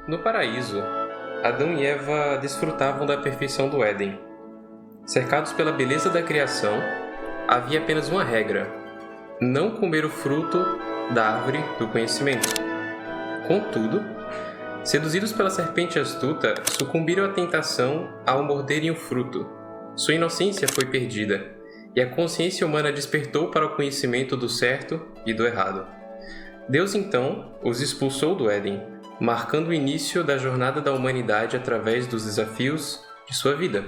No paraíso, Adão e Eva desfrutavam da perfeição do Éden. Cercados pela beleza da criação, havia apenas uma regra: não comer o fruto da árvore do conhecimento. Contudo, seduzidos pela serpente astuta, sucumbiram à tentação ao morderem o fruto. Sua inocência foi perdida, e a consciência humana despertou para o conhecimento do certo e do errado. Deus, então, os expulsou do Éden, marcando o início da jornada da humanidade através dos desafios de sua vida.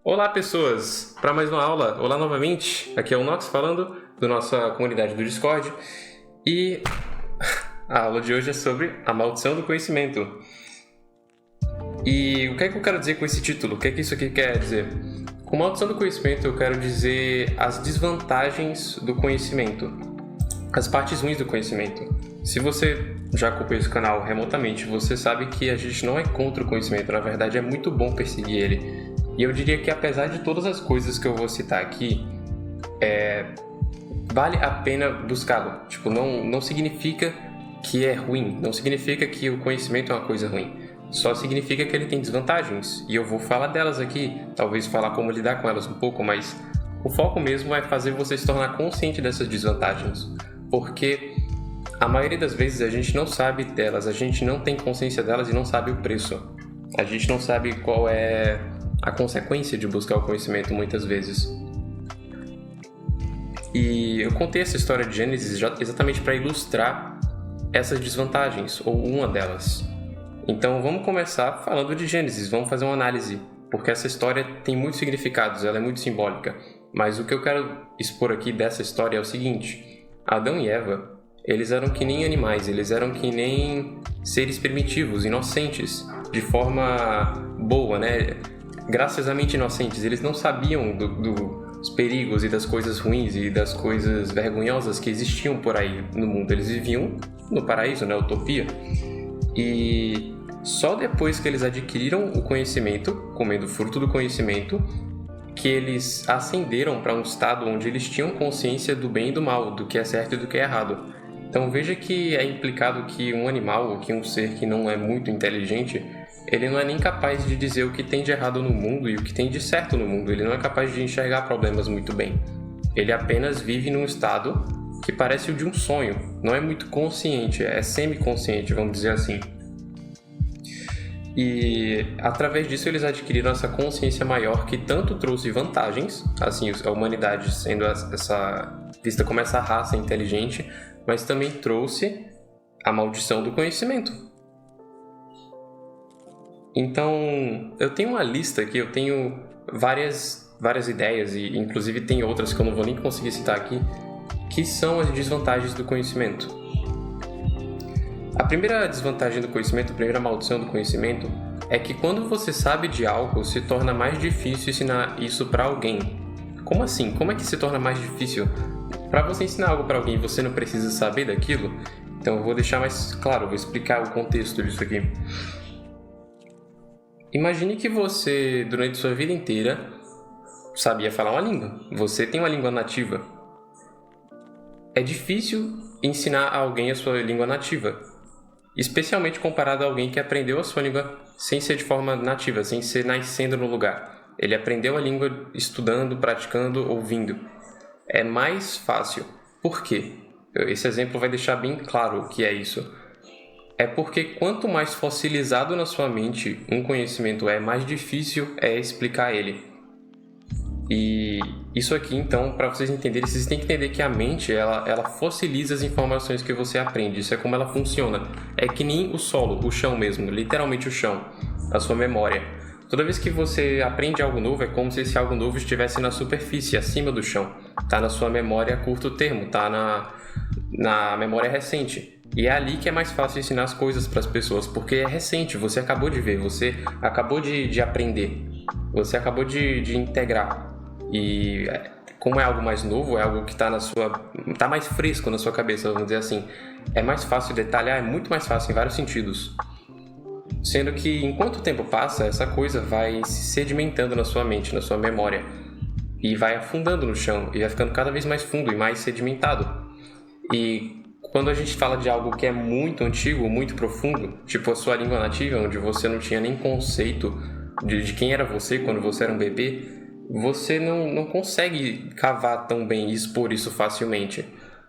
Olá, pessoas! Para mais uma aula, olá novamente! Aqui é o Nox falando, da nossa comunidade do Discord, e a aula de hoje é sobre a maldição do conhecimento. E o que é que eu quero dizer com esse título? O que é que isso aqui quer dizer? Com maldição do conhecimento eu quero dizer as desvantagens do conhecimento, as partes ruins do conhecimento. Se você já acompanha esse canal remotamente, você sabe que a gente não é contra o conhecimento, na verdade é muito bom perseguir ele. E eu diria que apesar de todas as coisas que eu vou citar aqui, vale a pena buscá-lo. Não significa que é ruim, não significa que o conhecimento é uma coisa ruim. Só significa que ele tem desvantagens. E eu vou falar delas aqui, talvez falar como lidar com elas um pouco, mas o foco mesmo é fazer você se tornar consciente dessas desvantagens. Porque a maioria das vezes a gente não sabe delas, a gente não tem consciência delas e não sabe o preço. A gente não sabe qual é a consequência de buscar o conhecimento muitas vezes. E eu contei essa história de Gênesis exatamente para ilustrar essas desvantagens, ou uma delas. Então vamos começar falando de Gênesis, vamos fazer uma análise, porque essa história tem muitos significados, ela é muito simbólica. Mas o que eu quero expor aqui dessa história é o seguinte: Adão e Eva, eles eram que nem animais, eles eram que nem seres primitivos, inocentes, de forma boa, né? Graciosamente inocentes. Eles não sabiam dos perigos e das coisas ruins e das coisas vergonhosas que existiam por aí no mundo. Eles viviam no paraíso, na utopia. E só depois que eles adquiriram o conhecimento, comendo o fruto do conhecimento, que eles ascenderam para um estado onde eles tinham consciência do bem e do mal, do que é certo e do que é errado. Então veja que é implicado que um animal, ou que um ser que não é muito inteligente, ele não é nem capaz de dizer o que tem de errado no mundo e o que tem de certo no mundo. Ele não é capaz de enxergar problemas muito bem. Ele apenas vive num estado que parece o de um sonho. Não é muito consciente, é semi-consciente, vamos dizer assim. E através disso eles adquiriram essa consciência maior que tanto trouxe vantagens, assim, a humanidade sendo essa vista como essa raça inteligente, mas também trouxe a maldição do conhecimento. Então, eu tenho uma lista aqui, eu tenho várias ideias, e inclusive tem outras que eu não vou nem conseguir citar aqui, que são as desvantagens do conhecimento. A primeira desvantagem do conhecimento, a primeira maldição do conhecimento, é que quando você sabe de algo, se torna mais difícil ensinar isso para alguém. Como assim? Como é que se torna mais difícil? Para você ensinar algo para alguém, você não precisa saber daquilo? Então eu vou deixar mais claro, vou explicar o contexto disso aqui. Imagine que você, durante sua vida inteira, sabia falar uma língua. Você tem uma língua nativa. É difícil ensinar a alguém a sua língua nativa, especialmente comparado a alguém que aprendeu a sua língua sem ser de forma nativa, sem ser nascendo no lugar. Ele aprendeu a língua estudando, praticando, ouvindo. É mais fácil. Por quê? Esse exemplo vai deixar bem claro o que é isso. É porque quanto mais fossilizado na sua mente um conhecimento é, mais difícil é explicar ele. E isso aqui, então, para vocês entenderem, vocês têm que entender que a mente, ela fossiliza as informações que você aprende. Isso é como ela funciona. É que nem o solo, o chão mesmo, literalmente o chão, a sua memória. Toda vez que você aprende algo novo, é como se esse algo novo estivesse na superfície, acima do chão. Está na sua memória a curto termo, está na memória recente. E é ali que é mais fácil ensinar as coisas para as pessoas, porque é recente, você acabou de ver, você acabou de aprender, você acabou de integrar. E como é algo mais novo, é algo que tá mais fresco na sua cabeça, vamos dizer assim, é mais fácil detalhar, é muito mais fácil em vários sentidos. Sendo que enquanto o tempo passa, essa coisa vai se sedimentando na sua mente, na sua memória, e vai afundando no chão, e vai ficando cada vez mais fundo e mais sedimentado. E quando a gente fala de algo que é muito antigo, muito profundo, tipo a sua língua nativa, onde você não tinha nem conceito de quem era você quando você era um bebê, você não consegue cavar tão bem e expor isso facilmente.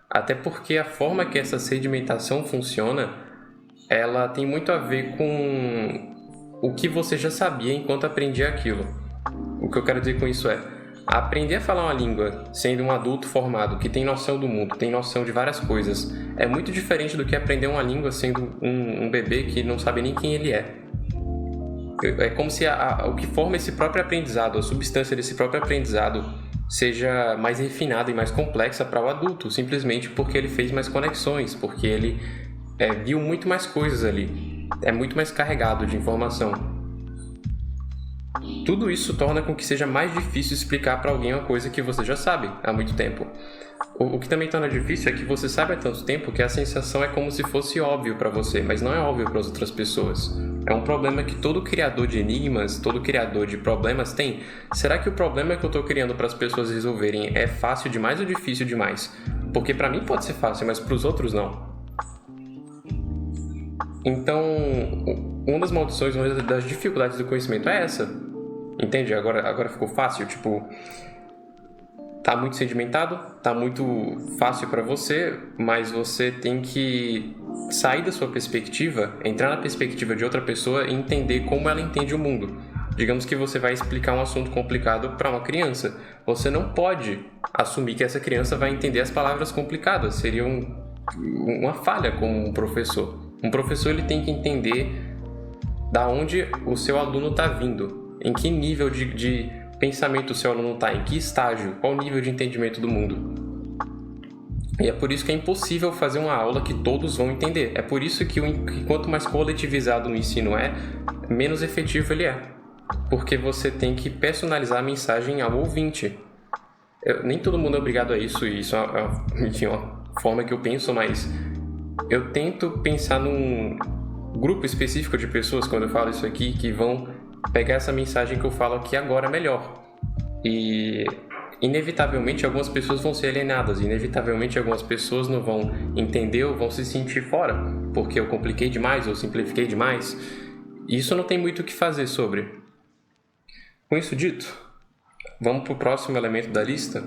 Até porque a forma que essa sedimentação funciona, ela tem muito a ver com o que você já sabia enquanto aprendia aquilo. O que eu quero dizer com isso é, aprender a falar uma língua sendo um adulto formado que tem noção do mundo, tem noção de várias coisas, é muito diferente do que aprender uma língua sendo um bebê que não sabe nem quem ele é. É como se o que forma esse próprio aprendizado, a substância desse próprio aprendizado, seja mais refinada e mais complexa para o adulto, simplesmente porque ele fez mais conexões, porque ele viu muito mais coisas ali, é muito mais carregado de informação. Tudo isso torna com que seja mais difícil explicar para alguém uma coisa que você já sabe há muito tempo. O que também torna difícil é que você sabe há tanto tempo que a sensação é como se fosse óbvio para você, mas não é óbvio para as outras pessoas. É um problema que todo criador de enigmas, todo criador de problemas tem. Será que o problema que eu estou criando para as pessoas resolverem é fácil demais ou difícil demais? Porque para mim pode ser fácil, mas para os outros não. Então, uma das maldições, uma das dificuldades do conhecimento é essa. Entende? Agora ficou fácil, tipo, tá muito sedimentado, tá muito fácil para você, mas você tem que sair da sua perspectiva, entrar na perspectiva de outra pessoa e entender como ela entende o mundo. Digamos que você vai explicar um assunto complicado para uma criança. Você não pode assumir que essa criança vai entender as palavras complicadas. Seria uma falha como um professor. Um professor ele tem que entender da onde o seu aluno está vindo. Em que nível de pensamento o seu aluno está? Em que estágio? Qual o nível de entendimento do mundo? E é por isso que é impossível fazer uma aula que todos vão entender. É por isso que quanto mais coletivizado o ensino é, menos efetivo ele é. Porque você tem que personalizar a mensagem ao ouvinte. Nem todo mundo é obrigado a isso, e isso é uma forma que eu penso, mas eu tento pensar num grupo específico de pessoas, quando eu falo isso aqui, que vão pegar essa mensagem que eu falo aqui agora melhor. E inevitavelmente algumas pessoas vão ser alienadas, inevitavelmente algumas pessoas não vão entender ou vão se sentir fora, porque eu compliquei demais ou simplifiquei demais. E isso não tem muito o que fazer sobre. Com isso dito, vamos para o próximo elemento da lista.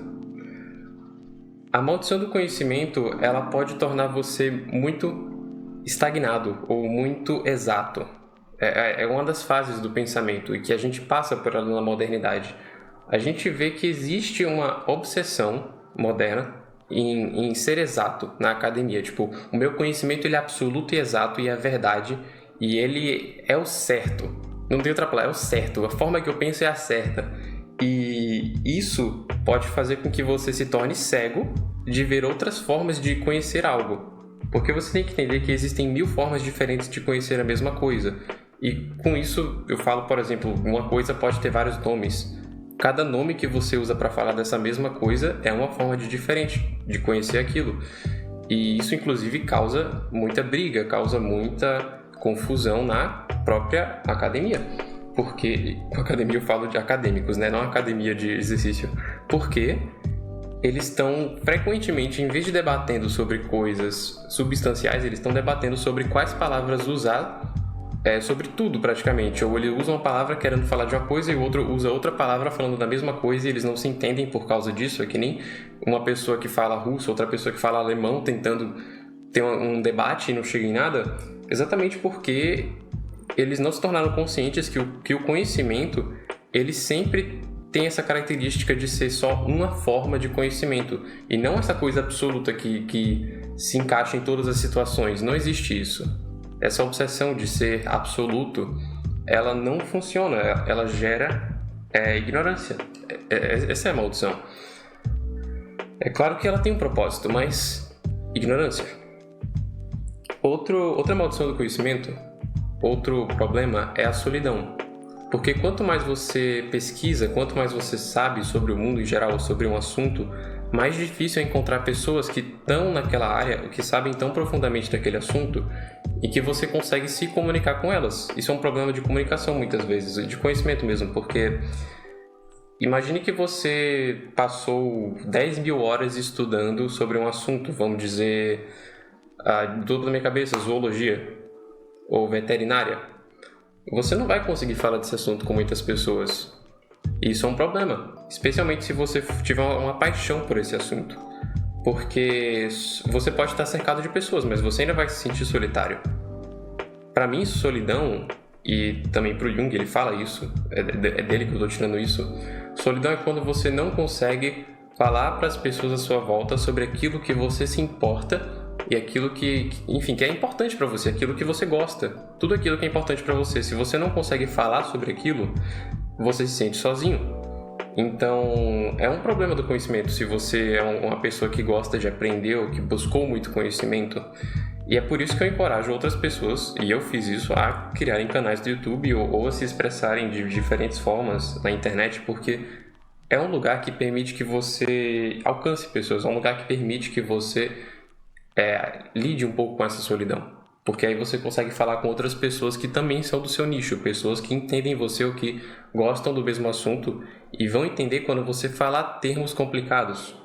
A maldição do conhecimento, ela pode tornar você muito estagnado ou muito exato. É uma das fases do pensamento e que a gente passa por ela na modernidade. A gente vê que existe uma obsessão moderna em ser exato na academia. Tipo, o meu conhecimento ele é absoluto e exato e é verdade e ele é o certo. Não tem outra palavra, é o certo. A forma que eu penso é a certa. E isso pode fazer com que você se torne cego de ver outras formas de conhecer algo. Porque você tem que entender que existem 1000 formas diferentes de conhecer a mesma coisa. E com isso eu falo, por exemplo, uma coisa pode ter vários nomes. Cada nome que você usa para falar dessa mesma coisa é uma forma diferente de conhecer aquilo. E isso inclusive causa muita briga, causa muita confusão na própria academia. Porque, com academia eu falo de acadêmicos, né? Não academia de exercício. Porque eles estão frequentemente, em vez de debatendo sobre coisas substanciais, eles estão debatendo sobre quais palavras usar sobre tudo praticamente. Ou ele usa uma palavra querendo falar de uma coisa e o outro usa outra palavra falando da mesma coisa e eles não se entendem por causa disso. É que nem uma pessoa que fala russo, outra pessoa que fala alemão tentando ter um debate e não chega em nada. Exatamente porque eles não se tornaram conscientes que o conhecimento ele sempre tem essa característica de ser só uma forma de conhecimento e não essa coisa absoluta que se encaixa em todas as situações. Não existe isso. Essa obsessão de ser absoluto, ela não funciona, ela gera ignorância. Essa é a maldição. É claro que ela tem um propósito, mas ignorância. Outra maldição do conhecimento, outro problema é a solidão. Porque quanto mais você pesquisa, quanto mais você sabe sobre o mundo em geral, sobre um assunto, mais difícil é encontrar pessoas que estão naquela área, que sabem tão profundamente daquele assunto e que você consegue se comunicar com elas. Isso é um problema de comunicação muitas vezes, de conhecimento mesmo, porque imagine que você passou 10.000 horas estudando sobre um assunto, vamos dizer, do topo da minha cabeça, zoologia ou veterinária, você não vai conseguir falar desse assunto com muitas pessoas. E isso é um problema, especialmente se você tiver uma paixão por esse assunto. Porque você pode estar cercado de pessoas, mas você ainda vai se sentir solitário. Para mim, solidão, e também pro Jung ele fala isso, é dele que eu tô tirando isso, solidão é quando você não consegue falar para as pessoas à sua volta sobre aquilo que você se importa e aquilo que é importante para você, aquilo que você gosta, tudo aquilo que é importante para você. Se você não consegue falar sobre aquilo, você se sente sozinho. Então, é um problema do conhecimento se você é uma pessoa que gosta de aprender ou que buscou muito conhecimento. E é por isso que eu encorajo outras pessoas, e eu fiz isso, a criarem canais do YouTube ou a se expressarem de diferentes formas na internet, porque é um lugar que permite que você alcance pessoas, é um lugar que permite que você lide um pouco com essa solidão. Porque aí você consegue falar com outras pessoas que também são do seu nicho, pessoas que entendem você ou que gostam do mesmo assunto e vão entender quando você falar termos complicados.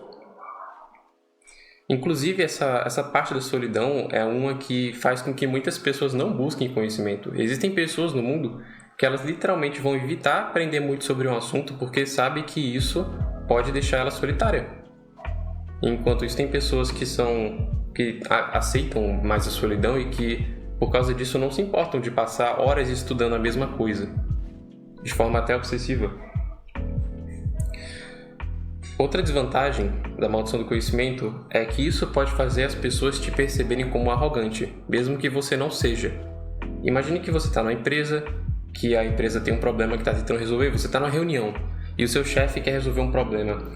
Inclusive, essa parte da solidão é uma que faz com que muitas pessoas não busquem conhecimento. Existem pessoas no mundo que elas literalmente vão evitar aprender muito sobre um assunto porque sabem que isso pode deixar ela solitária. Enquanto isso, tem pessoas que aceitam mais a solidão e que, por causa disso, não se importam de passar horas estudando a mesma coisa, de forma até obsessiva. Outra desvantagem da maldição do conhecimento é que isso pode fazer as pessoas te perceberem como arrogante, mesmo que você não seja. Imagine que você está numa empresa, que a empresa tem um problema que está tentando resolver, você está numa reunião e o seu chefe quer resolver um problema.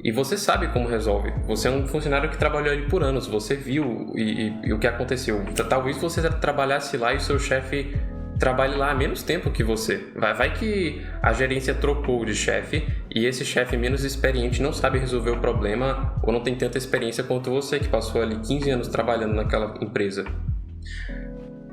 E você sabe como resolve. Você é um funcionário que trabalhou ali por anos, você viu e o que aconteceu. Talvez você trabalhasse lá e o seu chefe trabalhe lá há menos tempo que você. Vai que a gerência trocou de chefe e esse chefe menos experiente não sabe resolver o problema ou não tem tanta experiência quanto você, que passou ali 15 anos trabalhando naquela empresa.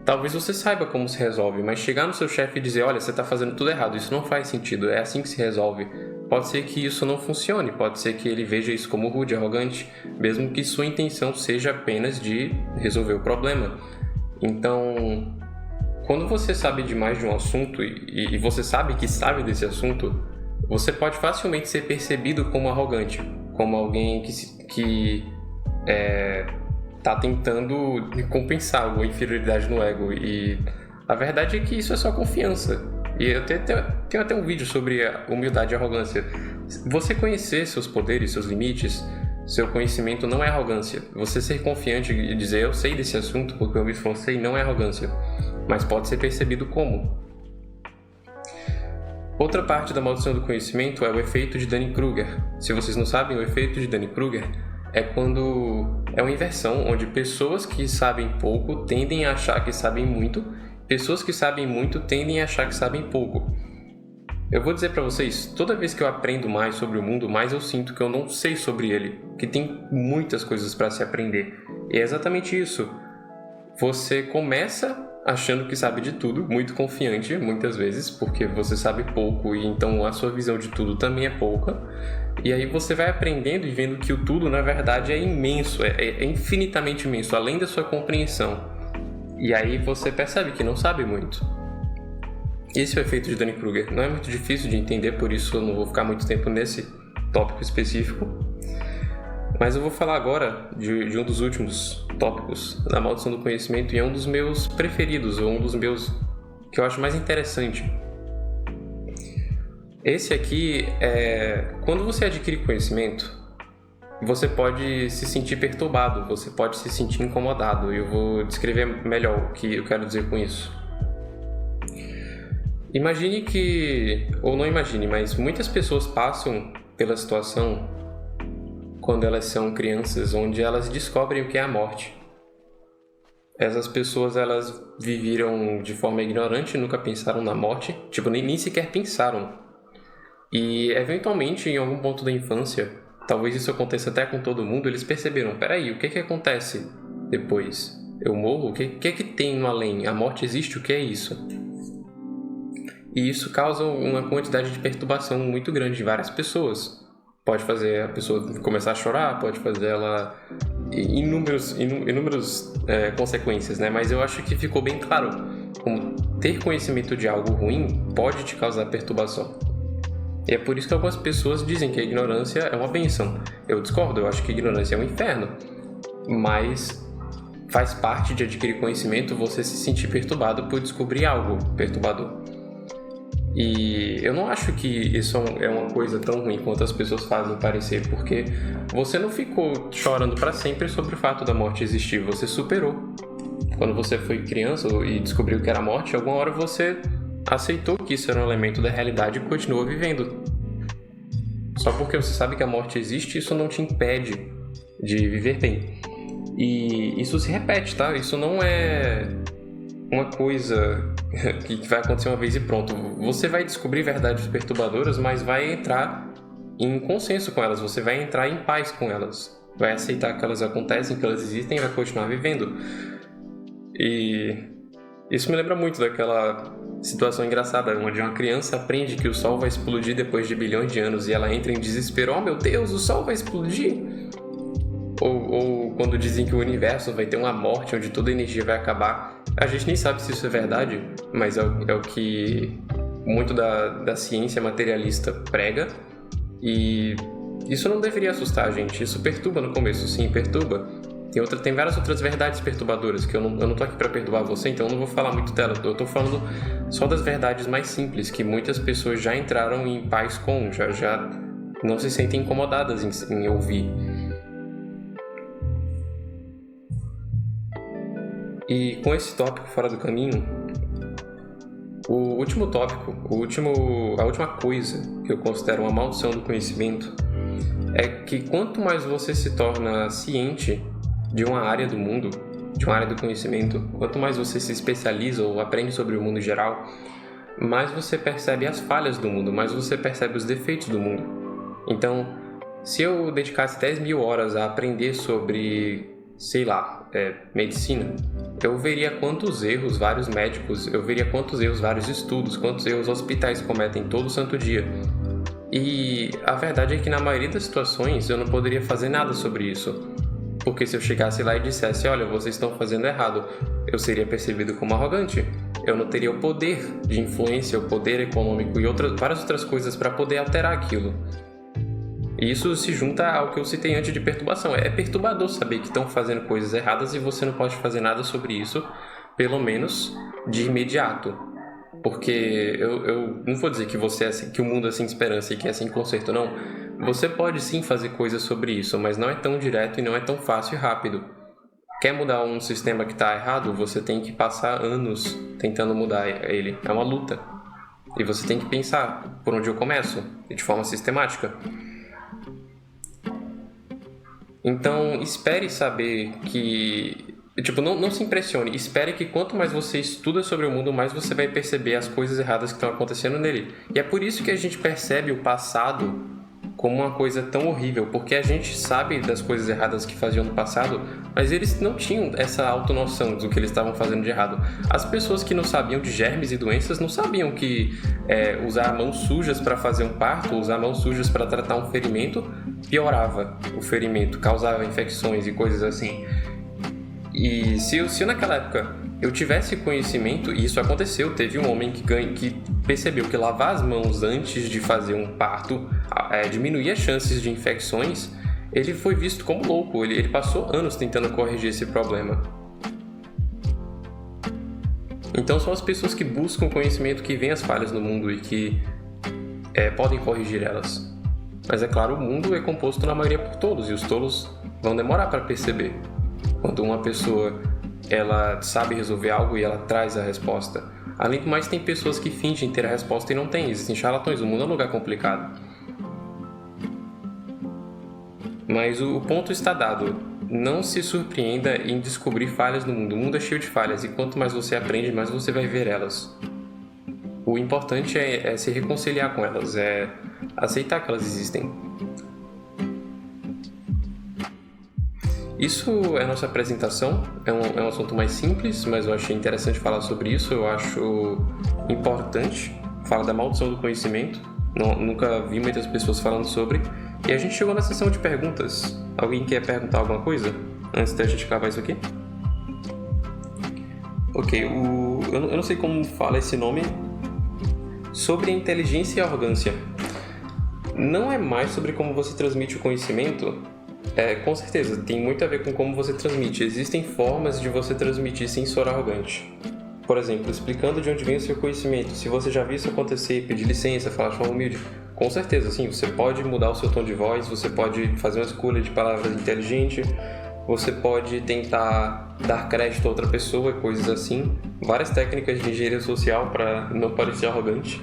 Talvez você saiba como se resolve, mas chegar no seu chefe e dizer: olha, você está fazendo tudo errado, isso não faz sentido, é assim que se resolve. Pode ser que isso não funcione, pode ser que ele veja isso como rude, arrogante, mesmo que sua intenção seja apenas de resolver o problema. Então, quando você sabe demais de um assunto e você sabe que sabe desse assunto, você pode facilmente ser percebido como arrogante, como alguém que está tentando compensar alguma inferioridade no ego. E a verdade é que isso é só confiança. E eu tenho até um vídeo sobre a humildade e arrogância. Você conhecer seus poderes, seus limites, seu conhecimento não é arrogância. Você ser confiante e dizer: eu sei desse assunto porque eu me esforcei, não é arrogância, mas pode ser percebido como. Outra parte da maldição do conhecimento é o efeito de Dunning-Kruger. Se vocês não sabem, o efeito de Dunning-Kruger é quando é uma inversão onde pessoas que sabem pouco tendem a achar que sabem muito, pessoas que sabem muito tendem a achar que sabem pouco. Eu vou dizer para vocês, toda vez que eu aprendo mais sobre o mundo, mais eu sinto que eu não sei sobre ele, que tem muitas coisas para se aprender. E é exatamente isso. Você começa achando que sabe de tudo, muito confiante, muitas vezes, porque você sabe pouco e então a sua visão de tudo também é pouca. E aí você vai aprendendo e vendo que o tudo, na verdade, é imenso, é infinitamente imenso, além da sua compreensão. E aí você percebe que não sabe muito. Esse é o efeito de Dunning-Kruger. Não é muito difícil de entender, por isso eu não vou ficar muito tempo nesse tópico específico. Mas eu vou falar agora de um dos últimos tópicos da maldição do conhecimento e é um dos meus preferidos, ou um dos meus que eu acho mais interessante. Esse aqui é... Quando você adquire conhecimento, você pode se sentir perturbado, você pode se sentir incomodado. E eu vou descrever melhor o que eu quero dizer com isso. Imagine que, ou não imagine, mas muitas pessoas passam pela situação quando elas são crianças, onde elas descobrem o que é a morte. Essas pessoas, elas viveram de forma ignorante, nunca pensaram na morte, nem sequer pensaram. E, eventualmente, em algum ponto da infância, talvez isso aconteça até com todo mundo, eles perceberam: peraí, o que acontece depois? Eu morro? O que tem no além? A morte existe? O que é isso? E isso causa uma quantidade de perturbação muito grande em várias pessoas. Pode fazer a pessoa começar a chorar, pode fazer ela inúmeras consequências, né? Mas eu acho que ficou bem claro como ter conhecimento de algo ruim pode te causar perturbação. E é por isso que algumas pessoas dizem que a ignorância é uma bênção. Eu discordo, eu acho que a ignorância é um inferno. Mas faz parte de adquirir conhecimento você se sentir perturbado por descobrir algo perturbador. E eu não acho que isso é uma coisa tão ruim quanto as pessoas fazem parecer, porque você não ficou chorando para sempre sobre o fato da morte existir, você superou. Quando você foi criança e descobriu que era a morte, alguma hora você aceitou que isso era um elemento da realidade e continuou vivendo. Só porque você sabe que a morte existe, isso não te impede de viver bem. E isso se repete, tá? Isso não é uma coisa que vai acontecer uma vez e pronto. Você vai descobrir verdades perturbadoras, mas vai entrar em consenso com elas, você vai entrar em paz com elas, vai aceitar que elas acontecem, que elas existem e vai continuar vivendo. E isso me lembra muito daquela situação engraçada onde uma criança aprende que o Sol vai explodir depois de bilhões de anos e ela entra em desespero: oh meu Deus, o Sol vai explodir! Ou quando dizem que o universo vai ter uma morte onde toda a energia vai acabar. A gente nem sabe se isso é verdade, mas é o que muito da ciência materialista prega. E isso não deveria assustar a gente. Isso perturba no começo, sim, perturba. Tem várias outras verdades perturbadoras que eu não tô aqui para perturbar você, então eu não vou falar muito dela. Eu tô falando só das verdades mais simples, que muitas pessoas já entraram em paz com, já não se sentem incomodadas em ouvir. E com esse tópico fora do caminho, o último tópico, a última coisa que eu considero uma maldição do conhecimento é que quanto mais você se torna ciente de uma área do mundo, de uma área do conhecimento, quanto mais você se especializa ou aprende sobre o mundo geral, mais você percebe as falhas do mundo, mais você percebe os defeitos do mundo. Então, se eu dedicasse 10.000 horas a aprender sobre, sei lá, medicina, eu veria quantos erros vários médicos, eu veria quantos erros vários estudos, quantos erros hospitais cometem todo santo dia. E a verdade é que na maioria das situações eu não poderia fazer nada sobre isso. Porque se eu chegasse lá e dissesse: olha, vocês estão fazendo errado, eu seria percebido como arrogante. Eu não teria o poder de influência, o poder econômico e várias outras coisas para poder alterar aquilo. E isso se junta ao que eu citei antes de perturbação. É perturbador saber que estão fazendo coisas erradas e você não pode fazer nada sobre isso, pelo menos de imediato. Porque eu não vou dizer que você é assim, que o mundo é sem esperança e que é sem conserto, não. Você pode sim fazer coisas sobre isso, mas não é tão direto e não é tão fácil e rápido. Quer mudar um sistema que está errado, você tem que passar anos tentando mudar ele. É uma luta. E você tem que pensar por onde eu começo, e de forma sistemática. Então, espere saber que... não se impressione. Espere que quanto mais você estuda sobre o mundo, mais você vai perceber as coisas erradas que estão acontecendo nele. E é por isso que a gente percebe o passado como uma coisa tão horrível, porque a gente sabe das coisas erradas que faziam no passado, mas eles não tinham essa autonoção do que eles estavam fazendo de errado. As pessoas que não sabiam de germes e doenças não sabiam que usar mãos sujas para fazer um parto, usar mãos sujas para tratar um ferimento, piorava o ferimento, causava infecções e coisas assim. E se naquela época eu tivesse conhecimento, e isso aconteceu, teve um homem que percebeu que lavar as mãos antes de fazer um parto diminuía as chances de infecções, ele foi visto como louco, ele passou anos tentando corrigir esse problema. Então são as pessoas que buscam conhecimento que veem as falhas no mundo e que podem corrigir elas. Mas é claro, o mundo é composto na maioria por tolos, e os tolos vão demorar para perceber. Quando uma pessoa ela sabe resolver algo e ela traz a resposta. Além do mais, tem pessoas que fingem ter a resposta e não tem. Existem charlatões, o mundo é um lugar complicado. Mas o ponto está dado. Não se surpreenda em descobrir falhas no mundo. O mundo é cheio de falhas e quanto mais você aprende, mais você vai ver elas. O importante é se reconciliar com elas, é aceitar que elas existem. Isso é a nossa apresentação, é um assunto mais simples, mas eu achei interessante falar sobre isso, eu acho importante falar da maldição do conhecimento, nunca vi muitas pessoas falando sobre, e a gente chegou na sessão de perguntas. Alguém quer perguntar alguma coisa? antes da gente acabar isso aqui. Ok, eu não sei como fala esse nome. Sobre a inteligência e a arrogância. Não é mais sobre como você transmite o conhecimento. Com certeza, tem muito a ver com como você transmite. Existem formas de você transmitir sem soar arrogante. Por exemplo, explicando de onde vem o seu conhecimento. Se você já viu isso acontecer, pedir licença, falar de forma humilde, com certeza, sim, você pode mudar o seu tom de voz, você pode fazer uma escolha de palavras inteligente, você pode tentar dar crédito a outra pessoa, coisas assim. Várias técnicas de engenharia social para não parecer arrogante.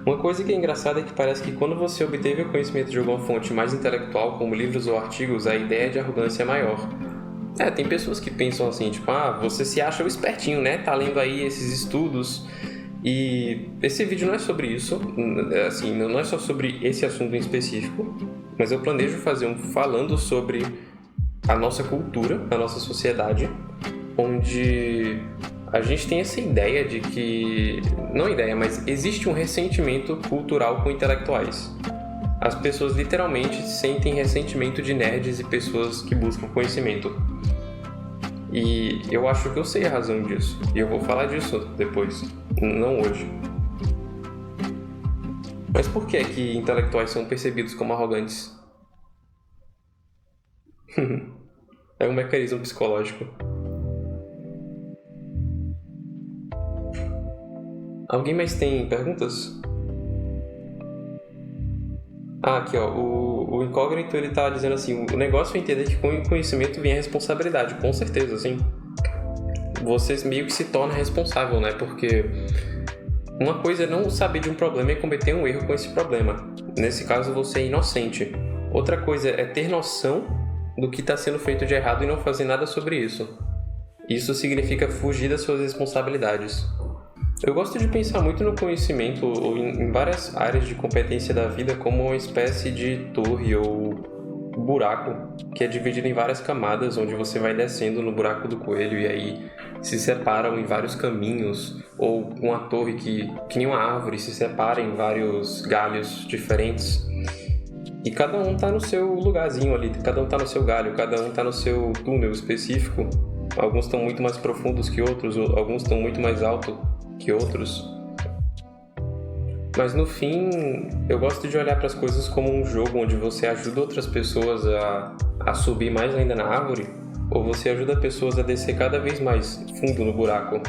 Uma coisa que é engraçada é que parece que quando você obteve o conhecimento de alguma fonte mais intelectual, como livros ou artigos, a ideia de arrogância é maior. Tem pessoas que pensam assim, tipo, você se acha o espertinho, né? Tá lendo aí esses estudos. E esse vídeo não é sobre isso, assim, não é só sobre esse assunto em específico, mas eu planejo fazer um falando sobre a nossa cultura, a nossa sociedade, onde a gente tem essa ideia de que... Não ideia, mas existe um ressentimento cultural com intelectuais. As pessoas literalmente sentem ressentimento de nerds e pessoas que buscam conhecimento. E eu acho que eu sei a razão disso. E eu vou falar disso depois, não hoje. Mas por que é que intelectuais são percebidos como arrogantes? É um mecanismo psicológico. Alguém mais tem perguntas? Aqui ó, o incógnito ele tá dizendo assim, o negócio é entender que com o conhecimento vem a responsabilidade, com certeza, sim. Você meio que se torna responsável, né? Porque uma coisa é não saber de um problema e cometer um erro com esse problema. Nesse caso, você é inocente. Outra coisa é ter noção do que está sendo feito de errado e não fazer nada sobre isso. Isso significa fugir das suas responsabilidades. Eu gosto de pensar muito no conhecimento ou em várias áreas de competência da vida como uma espécie de torre ou buraco que é dividido em várias camadas, onde você vai descendo no buraco do coelho e aí se separam em vários caminhos, ou uma torre que nem uma árvore se separa em vários galhos diferentes. E cada um tá no seu lugarzinho ali, cada um tá no seu galho, cada um tá no seu túnel específico. Alguns estão muito mais profundos que outros, alguns estão muito mais altos que outros. Mas no fim, eu gosto de olhar para as coisas como um jogo onde você ajuda outras pessoas a subir mais ainda na árvore, ou você ajuda pessoas a descer cada vez mais fundo no buraco.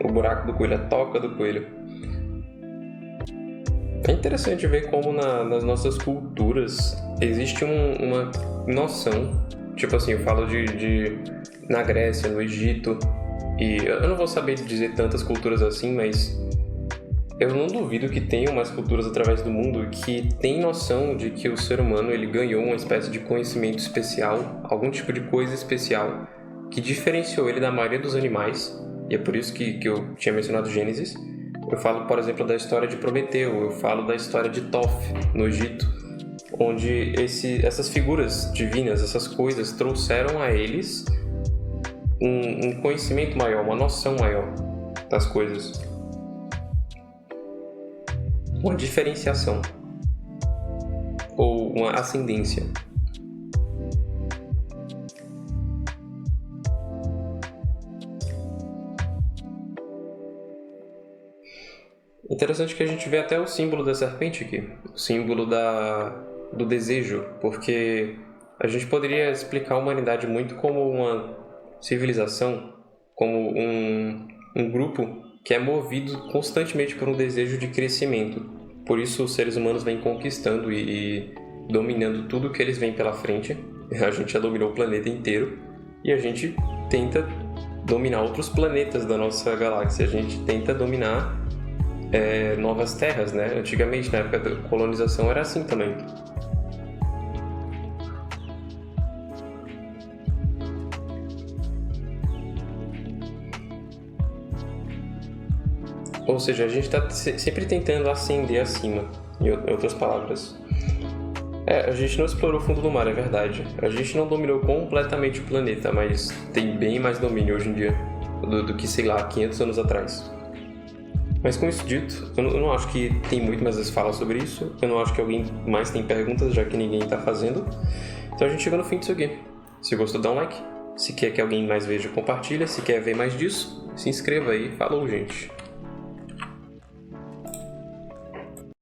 O buraco do coelho, a toca do coelho. É interessante ver como nas nossas culturas existe uma noção, tipo assim, eu falo de na Grécia, no Egito, e eu não vou saber dizer tantas culturas assim, mas eu não duvido que tenham mais culturas através do mundo que tem noção de que o ser humano ele ganhou uma espécie de conhecimento especial, algum tipo de coisa especial que diferenciou ele da maioria dos animais, e é por isso que eu tinha mencionado Gênesis. Eu falo, por exemplo, da história de Prometeu, eu falo da história de Thoth, no Egito, onde essas figuras divinas, essas coisas, trouxeram a eles um conhecimento maior, uma noção maior das coisas. Uma diferenciação. Ou uma ascendência. Interessante que a gente vê até o símbolo da serpente aqui. O símbolo do desejo. Porque a gente poderia explicar a humanidade muito como uma civilização, como um grupo que é movido constantemente por um desejo de crescimento. Por isso os seres humanos vêm conquistando e dominando tudo que eles veem pela frente. A gente já dominou o planeta inteiro e a gente tenta dominar outros planetas da nossa galáxia. A gente tenta dominar novas terras, né? Antigamente, na época da colonização, era assim também. Ou seja, a gente está sempre tentando ascender acima, em outras palavras. A gente não explorou o fundo do mar, é verdade. A gente não dominou completamente o planeta, mas tem bem mais domínio hoje em dia do que, sei lá, 500 anos atrás. Mas com isso dito, eu não acho que tem muito mais a falar sobre isso. Eu não acho que alguém mais tem perguntas, já que ninguém tá fazendo. Então a gente chegou no fim disso aqui. Se gostou, dá um like. Se quer que alguém mais veja, compartilha. Se quer ver mais disso, se inscreva aí. Falou, gente!